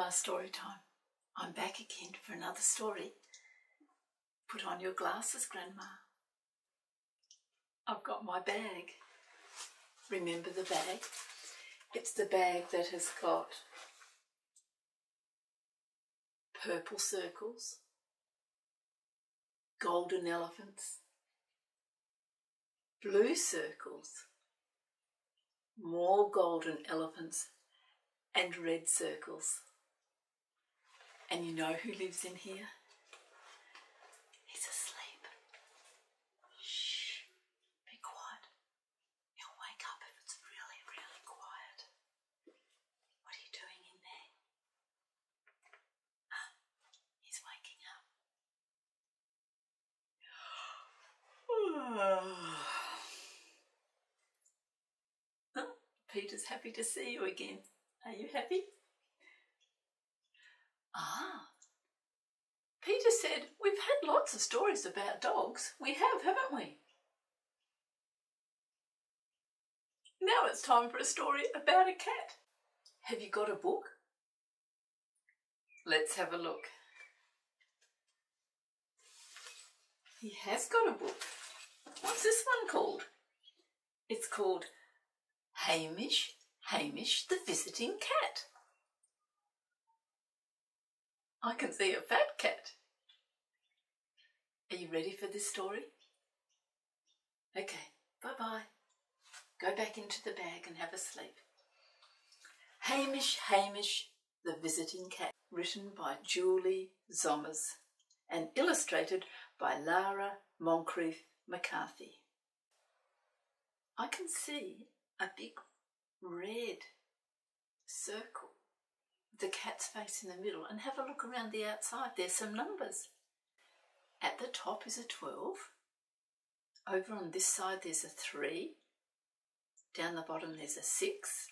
Grandma's Storytime. I'm back again for another story. Put on your glasses, Grandma. I've got my bag. Remember the bag? It's the bag that has got purple circles, golden elephants, blue circles, more golden elephants, and red circles. And you know who lives in here? He's asleep. Shh, be quiet. He'll wake up if it's really, really quiet. What are you doing in there? He's waking up. Peter's happy to see you again. Are you happy? Peter said, we've had lots of stories about dogs. We have, haven't we? Now it's time for a story about a cat. Have you got a book? Let's have a look. He has got a book. What's this one called? It's called Hamish, Hamish the Visiting Cat. I can see a fat cat. Are you ready for this story? Okay, bye-bye. Go back into the bag and have a sleep. Hamish, Hamish the Visiting Cat, written by Julie Zommers and illustrated by Lara Moncrief McCarthy. I can see a big red circle with the cat's face in the middle, and have a look around the outside. There's some numbers. At the top is a 12. Over on this side there's a 3. Down the bottom there's a 6.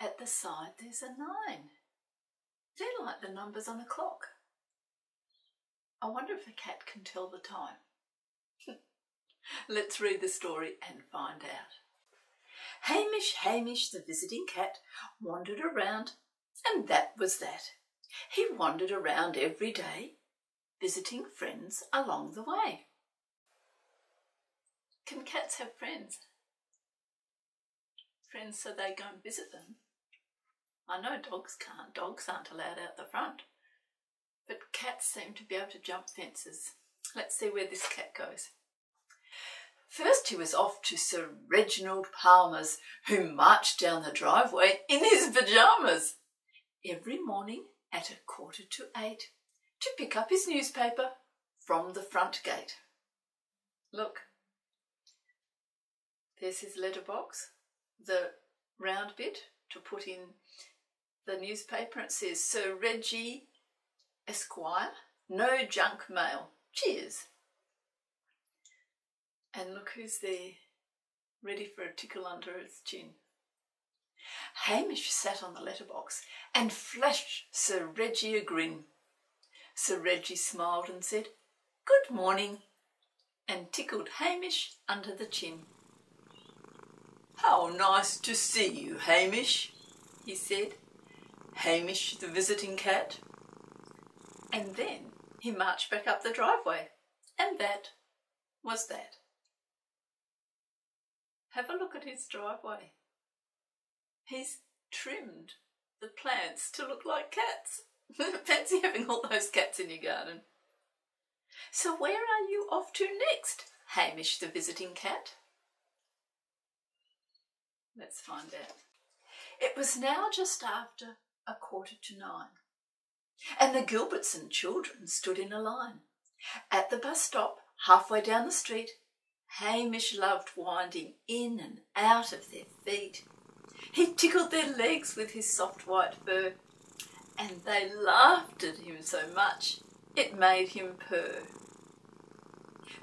At the side there's a 9. They're like the numbers on a clock. I wonder if a cat can tell the time. Let's read the story and find out. Hamish, Hamish the Visiting Cat wandered around, and that was that. He wandered around every day, visiting friends along the way. Can cats have friends? Friends so they go and visit them? I know dogs can't. Dogs aren't allowed out the front. But cats seem to be able to jump fences. Let's see where this cat goes. First he was off to Sir Reginald Palmer's, who marched down the driveway in his pyjamas every morning at 7:45 to pick up his newspaper from the front gate. Look, there's his letterbox, the round bit to put in the newspaper. It says, Sir Reggie Esquire, no junk mail. Cheers. And look who's there, ready for a tickle under his chin. Hamish sat on the letterbox and flashed Sir Reggie a grin. Sir Reggie smiled and said, "Good morning," and tickled Hamish under the chin. "How nice to see you, Hamish," he said. "Hamish the Visiting Cat." And then he marched back up the driveway, and that was that. Have a look at his driveway. He's trimmed the plants to look like cats. Fancy having all those cats in your garden. So where are you off to next, Hamish the Visiting Cat? Let's find out. It was now just after 9:15, and the Gilbertson children stood in a line. At the bus stop, halfway down the street, Hamish loved winding in and out of their feet. He tickled their legs with his soft white fur, and they laughed at him so much it made him purr.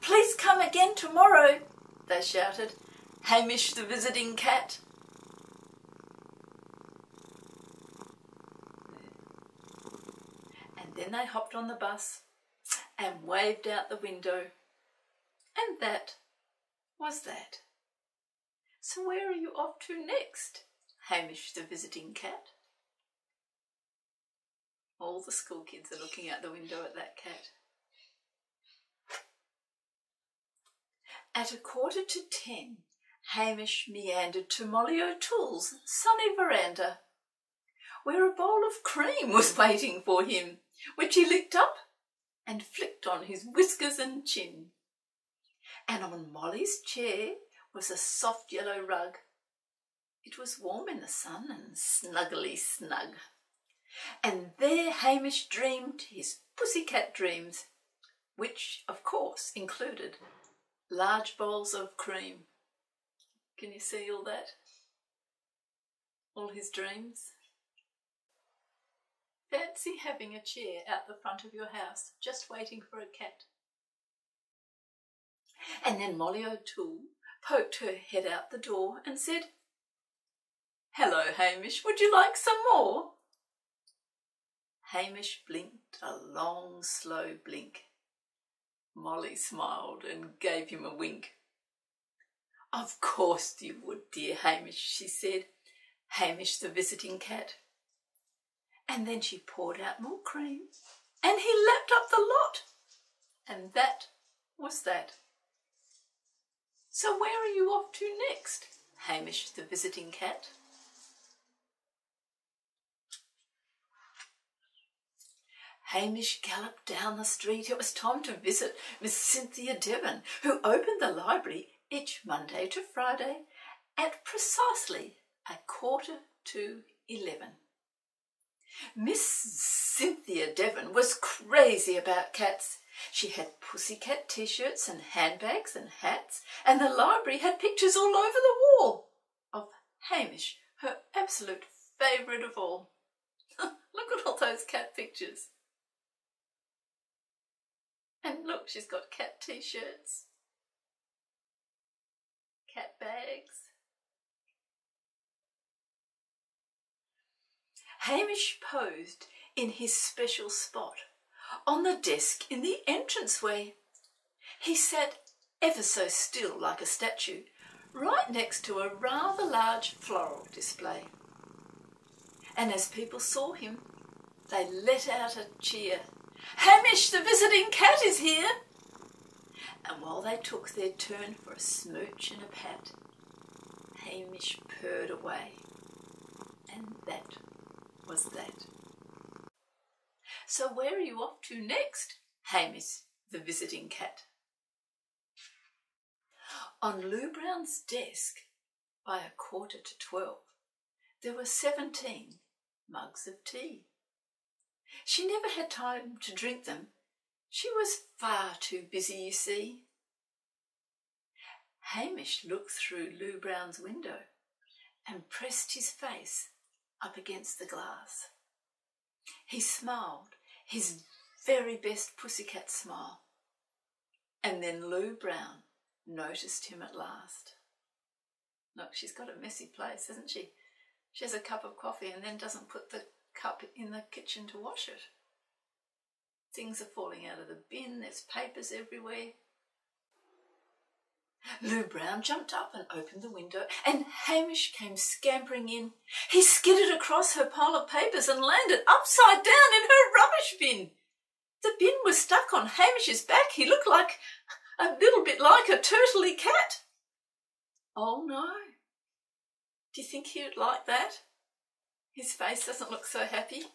"Please come again tomorrow," they shouted, "Hamish the Visiting Cat." And then they hopped on the bus and waved out the window, and that was that. So where are you off to next, Hamish the Visiting Cat? All the school kids are looking out the window at that cat. At 10:15, Hamish meandered to Molly O'Toole's sunny veranda, where a bowl of cream was waiting for him, which he licked up and flicked on his whiskers and chin. And on Molly's chair was a soft yellow rug. It was warm in the sun and snuggly snug. And there Hamish dreamed his pussycat dreams, which, of course, included large bowls of cream. Can you see all that? All his dreams? Fancy having a chair out the front of your house, just waiting for a cat. And then Molly O'Toole poked her head out the door and said, "Hello, Hamish, would you like some more?" Hamish blinked a long, slow blink. Molly smiled and gave him a wink. "Of course you would, dear Hamish," she said, "Hamish the Visiting Cat." And then she poured out more cream, and he lapped up the lot. And that was that. So where are you off to next, Hamish the Visiting Cat? Hamish galloped down the street. It was time to visit Miss Cynthia Devon, who opened the library each Monday to Friday at precisely 11:15. Miss Cynthia Devon was crazy about cats. She had pussycat t-shirts and handbags and hats, and the library had pictures all over the wall of Hamish, her absolute favourite of all. Look at all those cat pictures. And look, she's got cat t-shirts, cat bags. Hamish posed in his special spot on the desk in the entranceway. He sat ever so still like a statue, right next to a rather large floral display. And as people saw him, they let out a cheer. "Hamish the Visiting Cat is here!" And while they took their turn for a smooch and a pat, Hamish purred away. And that was that. So where are you off to next, Hamish the Visiting Cat? On Lou Brown's desk, by 11:45, there were 17 mugs of tea. She never had time to drink them. She was far too busy, you see. Hamish looked through Lou Brown's window and pressed his face up against the glass. He smiled, his very best pussycat smile. And then Lou Brown noticed him at last. Look, she's got a messy place, hasn't she? She has a cup of coffee and then doesn't put the cup in the kitchen to wash it. Things are falling out of the bin, there's papers everywhere. Lou Brown jumped up and opened the window, and Hamish came scampering in. He skidded across her pile of papers and landed upside down in her rubbish bin. The bin was stuck on Hamish's back. He looked like a little bit like a turtley cat. Oh no. Do you think he would like that? His face doesn't look so happy.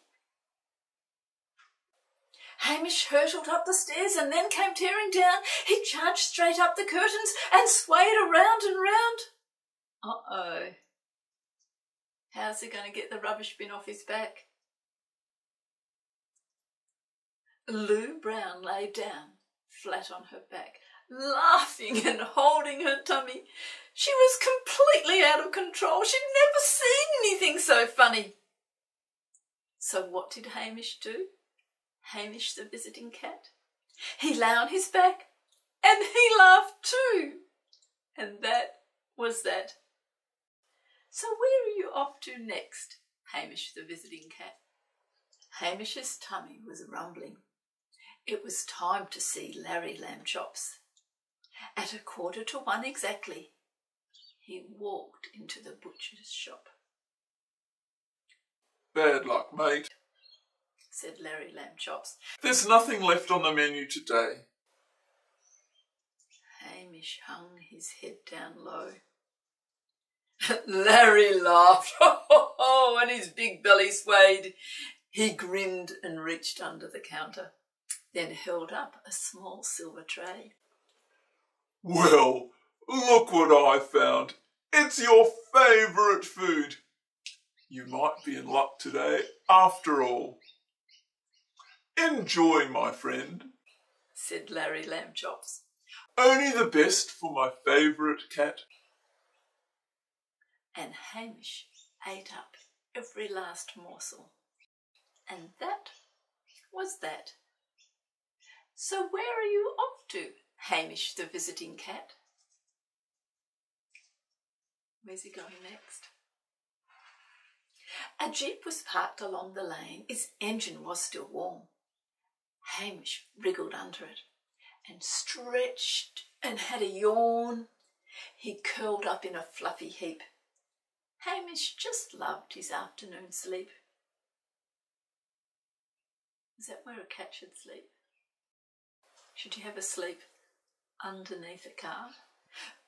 Hamish hurtled up the stairs and then came tearing down. He charged straight up the curtains and swayed around and round. Uh-oh. How's he going to get the rubbish bin off his back? Lou Brown lay down, flat on her back, laughing and holding her tummy. She was completely out of control. She'd never seen anything so funny. So what did Hamish do? Hamish the Visiting Cat? He lay on his back and he laughed too. And that was that. So where are you off to next, Hamish the Visiting Cat? Hamish's tummy was rumbling. It was time to see Larry Lambchops. At 1:45 exactly, he walked into the butcher's shop. "Bad luck, mate," said Larry Lambchops. There's nothing left on the menu today. Hamish hung his head down low. Larry laughed, and his big belly swayed. He grinned and reached under the counter, then held up a small silver tray. Well, look what I found. It's your favourite food. You might be in luck today after all. Enjoy, my friend, said Larry Lambchops. Only the best for my favourite cat. And Hamish ate up every last morsel. And that was that. So where are you off to, Hamish the Visiting Cat? Where's he going next? A jeep was parked along the lane. Its engine was still warm. Hamish wriggled under it and stretched and had a yawn. He curled up in a fluffy heap. Hamish just loved his afternoon sleep. Is that where a cat should sleep? Should you have a sleep underneath a car?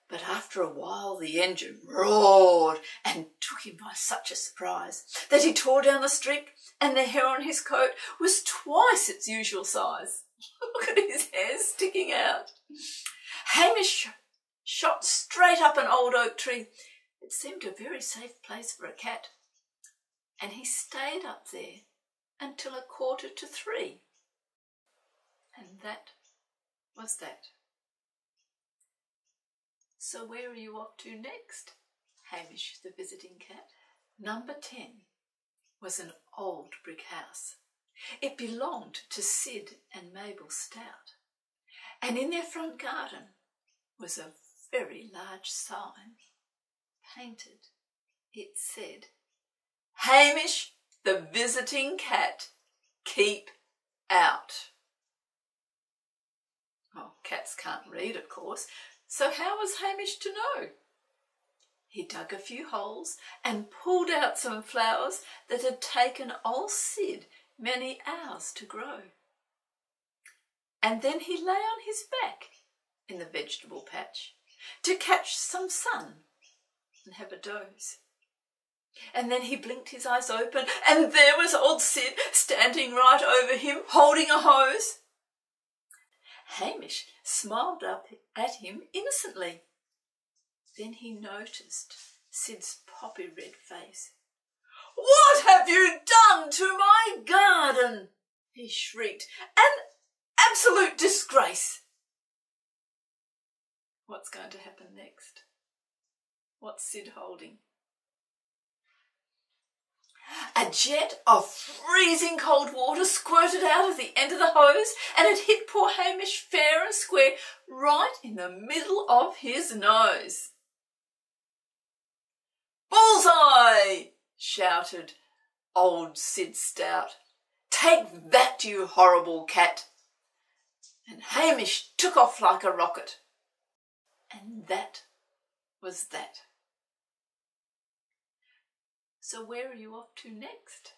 But after a while the engine roared and took him by such a surprise that he tore down the street and the hair on his coat was twice its usual size. Look at his hair sticking out. Hamish shot straight up an old oak tree. It seemed a very safe place for a cat, and he stayed up there until 2:45. And that was that. So where are you off to next, Hamish the Visiting Cat? Number 10 was an old brick house. It belonged to Sid and Mabel Stout, and in their front garden was a very large sign. Painted, it said, Hamish the Visiting Cat, keep out. Well, cats can't read, of course, so how was Hamish to know? He dug a few holes and pulled out some flowers that had taken old Sid many hours to grow. And then he lay on his back in the vegetable patch to catch some sun and have a doze. And then he blinked his eyes open, and there was old Sid standing right over him, holding a hose. Hamish smiled up at him innocently. Then he noticed Sid's poppy red face. "What have you done to my garden?" he shrieked. "An absolute disgrace." What's going to happen next? What's Sid holding? A jet of freezing cold water squirted out of the end of the hose, and it hit poor Hamish fair and square right in the middle of his nose. "Bullseye!" shouted old Sid Stout. "Take that, you horrible cat!" And Hamish took off like a rocket. And that was that. So where are you off to next,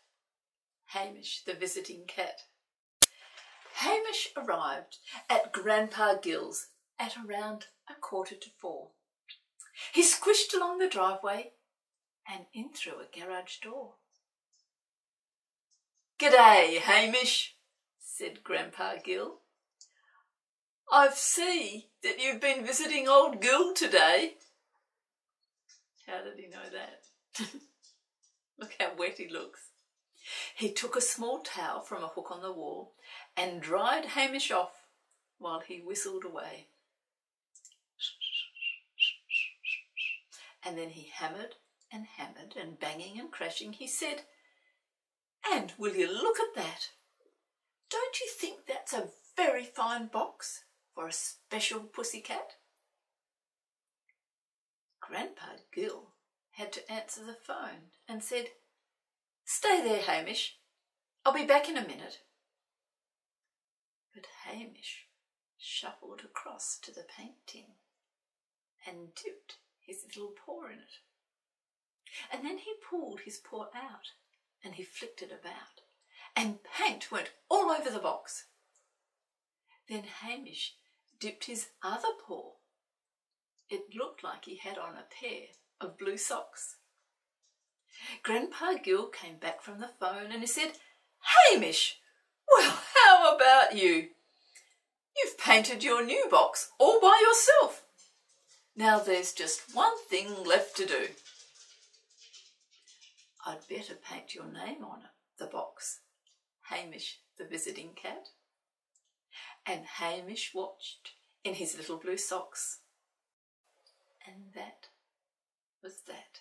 Hamish the Visiting Cat? Hamish arrived at Grandpa Gill's at around 4:45. He squished along the driveway and in through a garage door. "G'day, Hamish," said Grandpa Gill. "I see that you've been visiting old Gill today." How did he know that? Look how wet he looks. He took a small towel from a hook on the wall and dried Hamish off while he whistled away. And then he hammered, and banging and crashing, he said, "And will you look at that? Don't you think that's a very fine box for a special pussycat?" Grandpa Gill had to answer the phone and said, "Stay there, Hamish. I'll be back in a minute." But Hamish shuffled across to the paint tin and dipped his little paw in it. And then he pulled his paw out and he flicked it about. and paint went all over the box. Then Hamish dipped his other paw. It looked like he had on a pair of blue socks. Grandpa Gill came back from the phone and he said, "Hamish, well, how about you? You've painted your new box all by yourself. Now there's just one thing left to do. I'd better paint your name on the box, Hamish the Visiting Cat." And Hamish watched in his little blue socks. And that was that.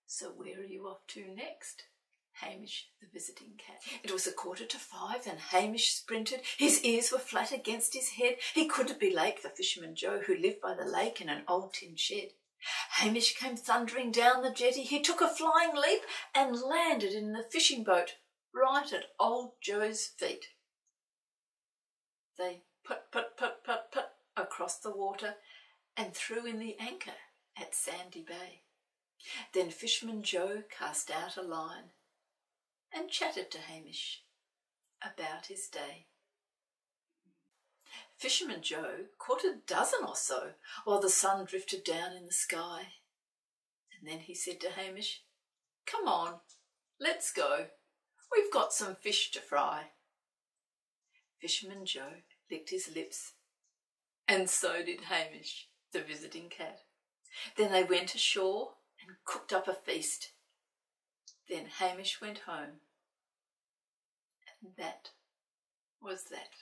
So where are you off to next, Hamish the Visiting Cat? It was 5:15 and Hamish sprinted. His ears were flat against his head. He couldn't be like the fisherman Joe who lived by the lake in an old tin shed. Hamish came thundering down the jetty. He took a flying leap and landed in the fishing boat right at old Joe's feet. They put, put, put, put, put across the water and threw in the anchor at Sandy Bay. Then Fisherman Joe cast out a line and chatted to Hamish about his day. Fisherman Joe caught a dozen or so while the sun drifted down in the sky. And then he said to Hamish, "Come on, let's go. We've got some fish to fry." Fisherman Joe licked his lips, and so did Hamish, the Visiting Cat. Then they went ashore and cooked up a feast. Then Hamish went home. And that was that.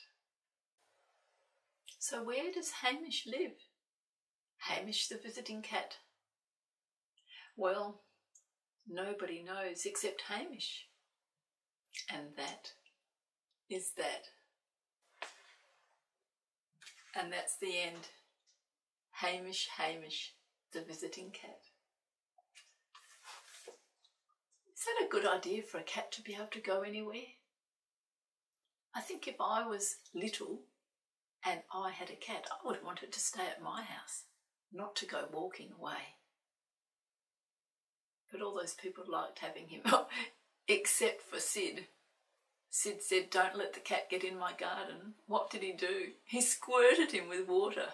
So where does Hamish live? Hamish the Visiting Cat? Well, nobody knows except Hamish. And that is that. And that's the end. Hamish Hamish, the Visiting Cat. Is that a good idea for a cat to be able to go anywhere? I think if I was little and I had a cat, I would want it to stay at my house, not to go walking away. But all those people liked having him, except for Sid. Sid said, "Don't let the cat get in my garden." What did he do? He squirted him with water.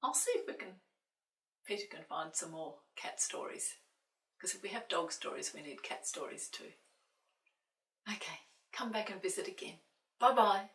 I'll see if Peter can find some more cat stories. Because if we have dog stories, we need cat stories too. Okay, come back and visit again. Bye-bye.